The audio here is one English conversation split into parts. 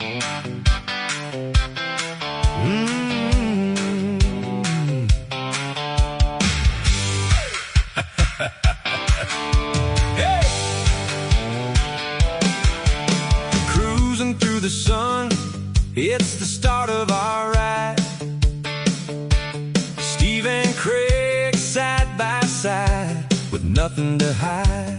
Hey! Cruising through the sun, it's the start of our ride. Steve and Craig side by side with nothing to hide.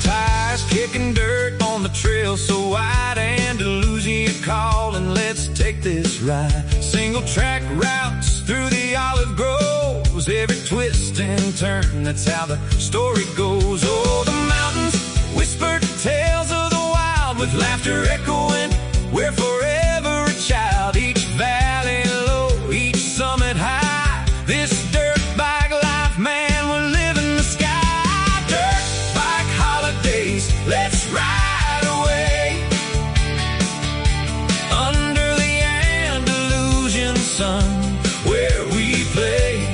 Tires kicking dirt on the trail so wide, Andalusia calling, let's take this ride. Single track routes through the olive groves, every twist and turn, that's how the story goes. Oh, the mountains whispered tales of the wild, with laughter echoing, we're forever a child. Each valley low, each summit high, this dirt bike life, man, we're living the sky. Dirt bike holidays, let's ride away under the Andalusian sun, where we play.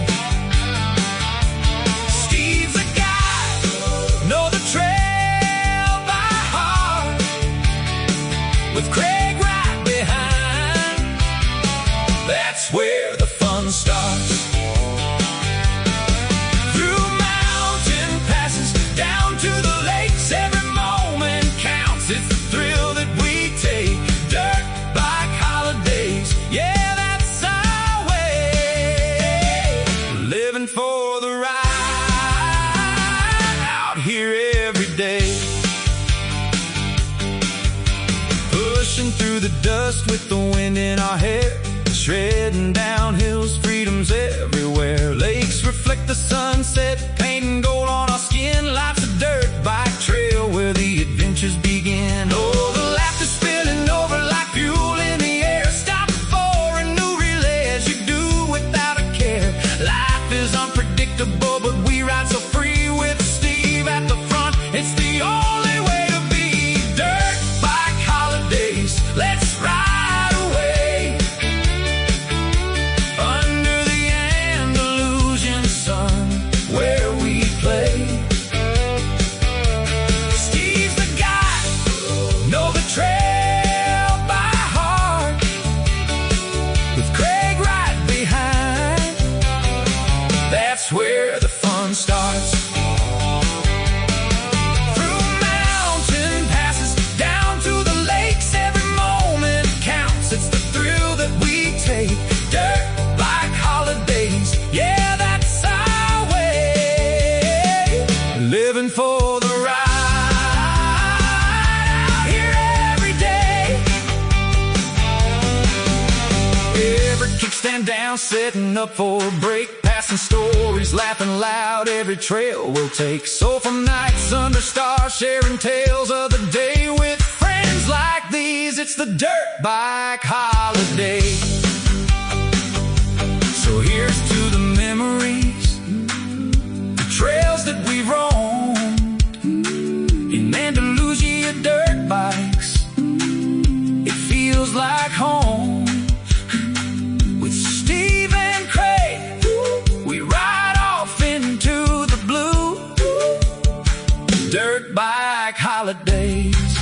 Steve's a guide, know the trail by heart, with Craig right behind, that's where the fun starts. Through mountain passes, down to the lakes, every moment counts, it's the thrill that we take. Dirt bike holidays, yeah, that's our way. Living for the ride, out here every day. Pushing through the dust with the wind in our hair, shredding down hills, freedom's everywhere. Lakes reflect the sunset, painting gold on our skin. Life's a dirt bike trail where the adventures begin. Oh, the laughter spilling over like fuel in the air. Stop for a new relay as you do without a care. Life is unpredictable, but we ride so free with Steve at the front. It's the only way to be. Dirt bike holidays, let's ride away under the Andalusian sun, where we play. Steve's the guy, know the trail by heart, with Craig right behind, that's where the fun starts. Through mountain passes, down to the lakes, every moment counts, it's the thrill that we take. Dirt bike holidays, yeah, that's our way. Living for the ride, out here every day. Every kickstand down, setting up for a break, passing stories, laughing loud, every trail we'll take. So from nights under stars, sharing tales of the day with friends like these, it's the dirt bike holiday. So here's to the memories, the trails that we roamed in Andalusia. Dirt bikes, it feels like home. With Steve and Craig, we ride off into the blue. Dirt bike holidays,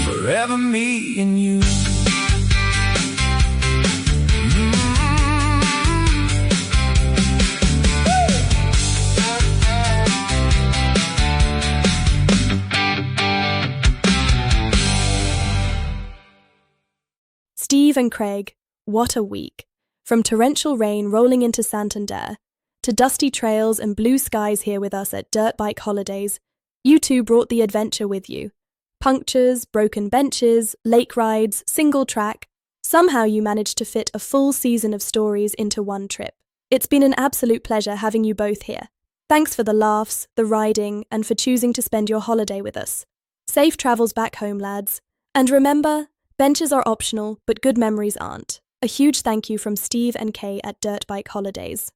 forever me and you. Steve and Craig, what a week. From torrential rain rolling into Santander, to dusty trails and blue skies here with us at Dirt Bike Holidays, you two brought the adventure with you. Punctures, broken benches, lake rides, single track. Somehow you managed to fit a full season of stories into one trip. It's been an absolute pleasure having you both here. Thanks for the laughs, the riding, and for choosing to spend your holiday with us. Safe travels back home, lads. And remember, benches are optional, but good memories aren't. A huge thank you from Steve and Kay at Dirt Bike Holidays.